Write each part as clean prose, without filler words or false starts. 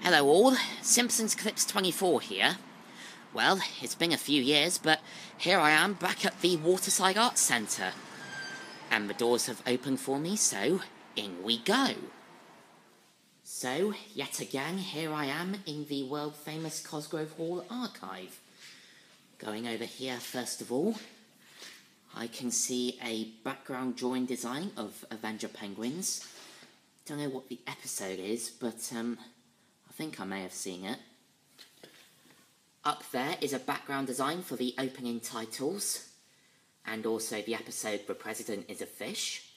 Hello all, Simpsons Clips 24 here. Well, it's been a few years, but here I am back at the Waterside Arts Centre. And the doors have opened for me, so in we go. So, yet again, here I am in the world-famous Cosgrove Hall archive. Going over here, first of all, I can see a background drawing design of Avenger Penguins. Don't know what the episode is, but I think I may have seen it. Up there is a background design for the opening titles, and also the episode The President is a Fish.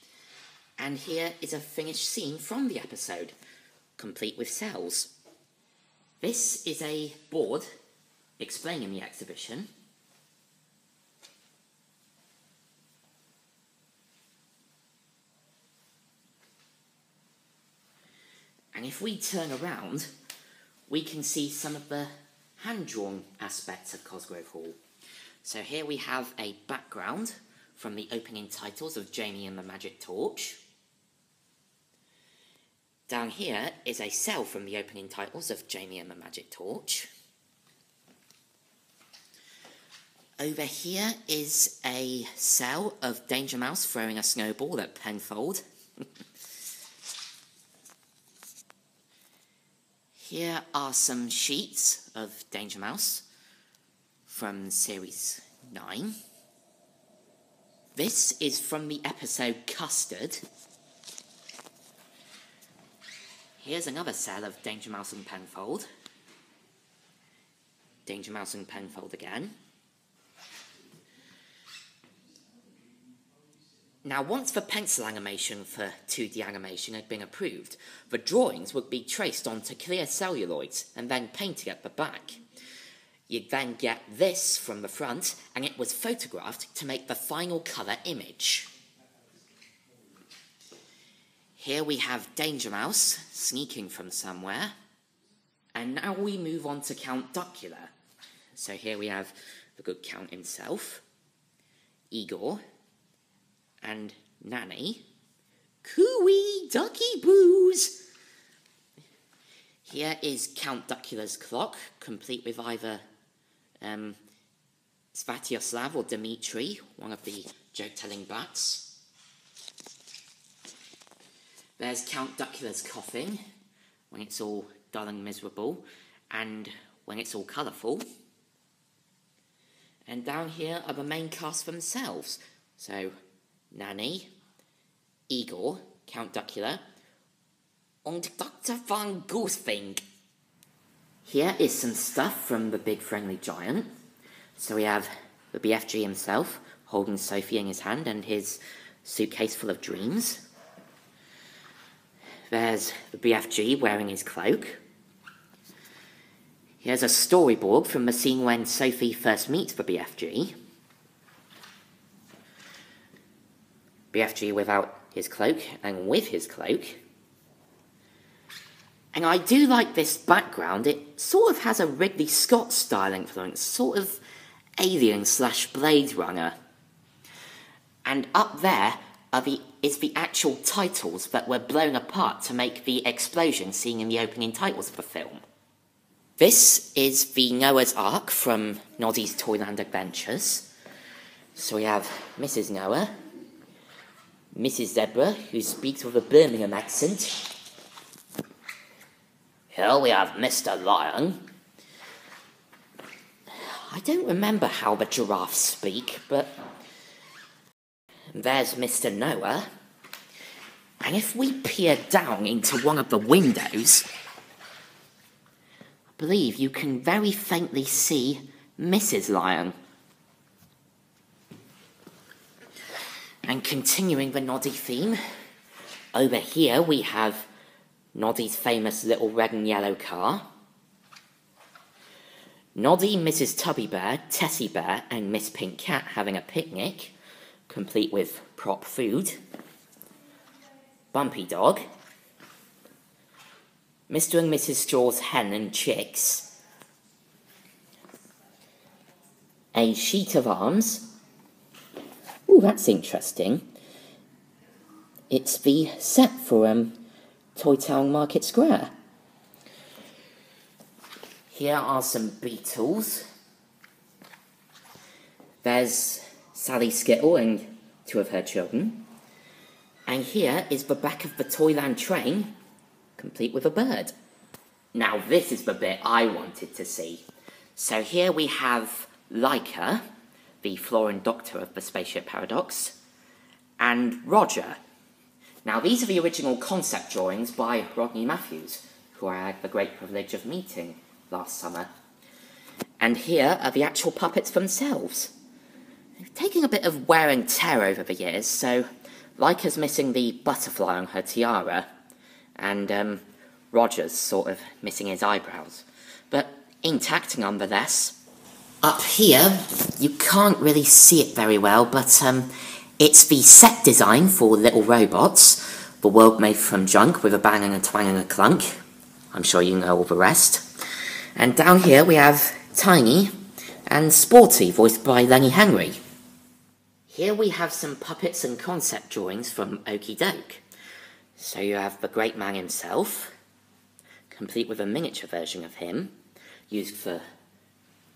And here is a finished scene from the episode, complete with cells. This is a board explaining the exhibition. And if we turn around, we can see some of the hand-drawn aspects of Cosgrove Hall. So here we have a background from the opening titles of Jamie and the Magic Torch. Down here is a cell from the opening titles of Jamie and the Magic Torch. Over here is a cell of Danger Mouse throwing a snowball at Penfold. Here are some sheets of Danger Mouse from Series 9. This is from the episode Custard. Here's another cell of Danger Mouse and Penfold. Danger Mouse and Penfold again. Now, once the pencil animation for 2D animation had been approved, the drawings would be traced onto clear celluloids and then painted at the back. You'd then get this from the front, and it was photographed to make the final colour image. Here we have Danger Mouse sneaking from somewhere, and now we move on to Count Duckula. So here we have the good Count himself, Igor, and Nanny. Cooey, ducky boos! Here is Count Duckula's clock, complete with either Svatoslav or Dmitri, one of the joke-telling bats. There's Count Duckula's coffin, when it's all dull and miserable, and when it's all colourful. And down here are the main cast themselves. So, Nanny, Igor, Count Duckula, and Dr. Von Goosefink. Here is some stuff from the Big Friendly Giant. So we have the BFG himself, holding Sophie in his hand and his suitcase full of dreams. There's the BFG wearing his cloak. Here's a storyboard from the scene when Sophie first meets the BFG. BFG without his cloak and with his cloak. And I do like this background. It sort of has a Ridley Scott style influence, sort of Alien/Blade Runner. And up there is the actual titles that were blown apart to make the explosion seen in the opening titles of the film. This is the Noah's Ark from Noddy's Toyland Adventures. So we have Mrs. Noah, Mrs. Zebra, who speaks with a Birmingham accent. Here we have Mr. Lion. I don't remember how the giraffes speak, but there's Mr. Noah. And if we peer down into one of the windows, I believe you can very faintly see Mrs. Lion. And continuing the Noddy theme, over here we have Noddy's famous little red and yellow car. Noddy, Mrs. Tubby Bear, Tessie Bear, and Miss Pink Cat having a picnic, complete with prop food. Bumpy Dog. Mr. and Mrs. Straw's hen and chicks. A sheet of arms. Ooh, that's interesting. It's the set for Toy Town Market Square. Here are some beetles. There's Sally Skittle and 2 of her children. And here is the back of the Toyland train, complete with a bird. Now this is the bit I wanted to see. So here we have Laika, the Florin Doctor of the Spaceship Paradox, and Roger. Now these are the original concept drawings by Rodney Matthews, who I had the great privilege of meeting last summer. And here are the actual puppets themselves. They've taken a bit of wear and tear over the years, so Laika's missing the butterfly on her tiara, and Roger's sort of missing his eyebrows. But intact nonetheless. Up here, you can't really see it very well, but it's the set design for Little Robots, the world made from junk with a bang and a twang and a clunk. I'm sure you know all the rest. And down here we have Tiny and Sporty, voiced by Lenny Henry. Here we have some puppets and concept drawings from Okie Doke. So you have the great man himself, complete with a miniature version of him, used for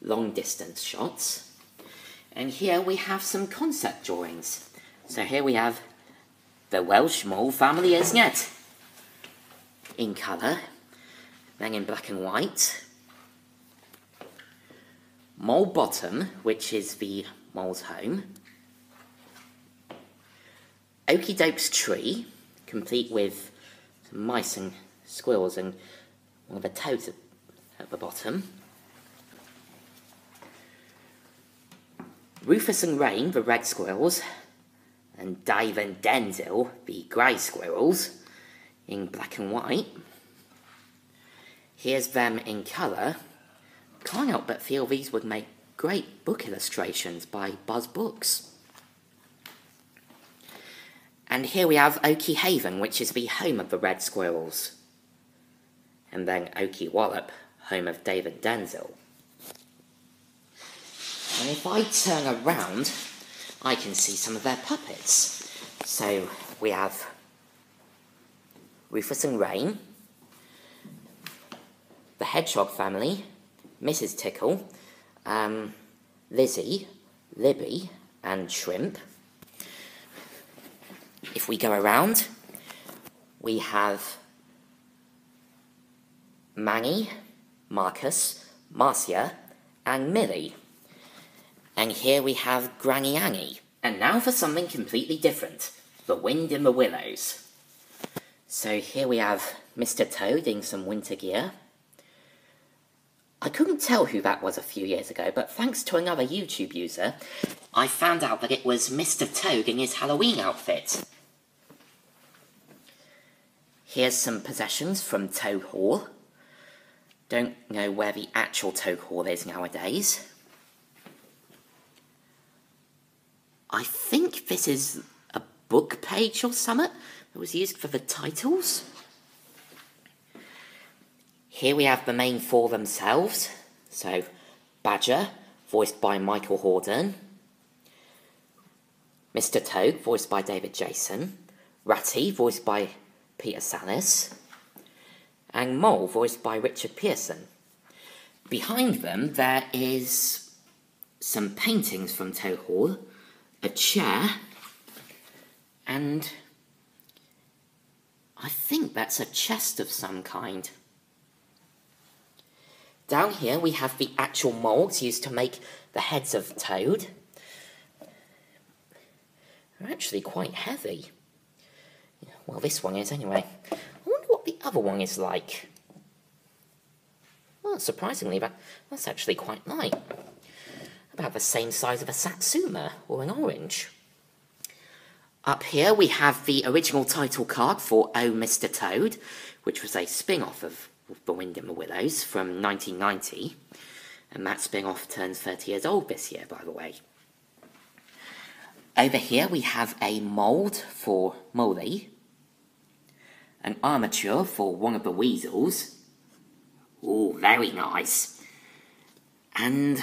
long-distance shots. And here we have some concept drawings. So here we have the Welsh Mole family, isn't it? In colour, then in black and white. Mole Bottom, which is the mole's home. Okie Doke's tree, complete with some mice and squirrels and one of the toads at the bottom. Rufus and Rain, the red squirrels, and Dave and Denzel, the grey squirrels, in black and white. Here's them in colour. Can't help but feel these would make great book illustrations by Buzz Books. And here we have Okie Haven, which is the home of the red squirrels. And then Okie Wallop, home of Dave and Denzel. And if I turn around, I can see some of their puppets. So we have Rufus and Rain, the Hedgehog family, Mrs. Tickle, Lizzie, Libby, and Shrimp. If we go around, we have Manny, Marcus, Marcia, and Millie. And here we have Granny Annie. And now for something completely different, the Wind in the Willows. So here we have Mr. Toad in some winter gear. I couldn't tell who that was a few years ago, but thanks to another YouTube user, I found out that it was Mr. Toad in his Halloween outfit. Here's some possessions from Toad Hall. Don't know where the actual Toad Hall is nowadays. I think this is a book page or something that was used for the titles. Here we have the main 4 themselves. So, Badger, voiced by Michael Hordern. Mr. Toad, voiced by David Jason. Ratty, voiced by Peter Sallis. And Mole, voiced by Richard Pearson. Behind them, there is some paintings from Toad Hall, a chair, and I think that's a chest of some kind. Down here we have the actual moulds used to make the heads of Toad. They're actually quite heavy. Well, this one is anyway. I wonder what the other one is like. Well, surprisingly, that's actually quite light. About the same size of a Satsuma or an orange. Up here we have the original title card for Oh Mr. Toad, which was a spin-off of The Wind in the Willows from 1990. And that spin-off turns 30 years old this year, by the way. Over here we have a mould for Molly, an armature for one of the weasels. Oh, very nice. And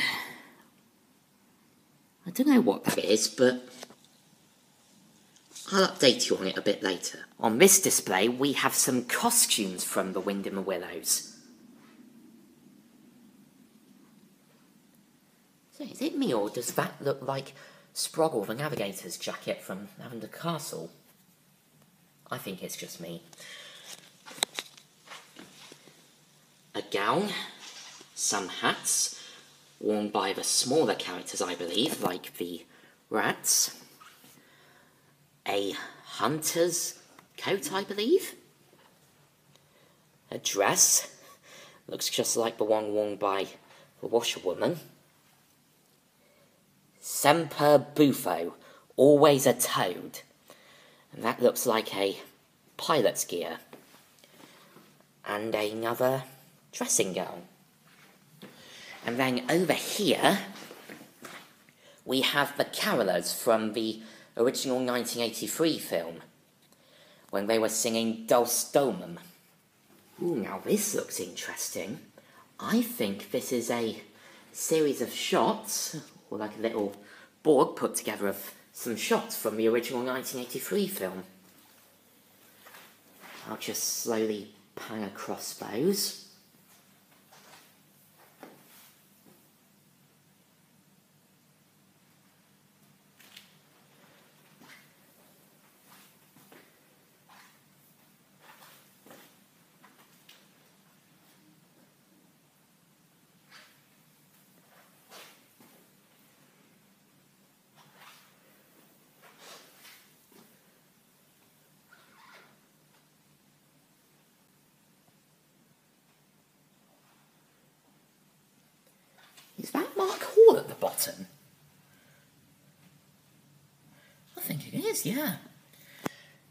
I don't know what that is, but I'll update you on it a bit later. On this display, we have some costumes from The Wind in the Willows. So is it me, or does that look like Sproggle the Navigator's jacket from Lavender Castle? I think it's just me. A gown, some hats, worn by the smaller characters, I believe, like the rats. A hunter's coat, I believe. A dress, looks just like the one worn by the washerwoman. Semper Bufo, always a toad. And that looks like a pilot's gear. And another dressing gown. And then over here, we have the carolers from the original 1983 film, when they were singing Dulce Domum. Ooh, now this looks interesting. I think this is a series of shots, or like a little board put together of some shots from the original 1983 film. I'll just slowly pan across those. Is that Mark Hall at the bottom? I think it is, yeah.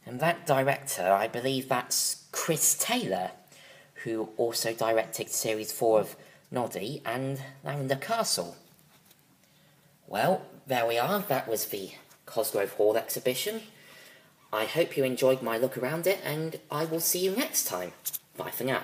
And that director, I believe that's Chris Taylor, who also directed Series 4 of Noddy and Lavender Castle. Well, there we are. That was the Cosgrove Hall exhibition. I hope you enjoyed my look around it, and I will see you next time. Bye for now.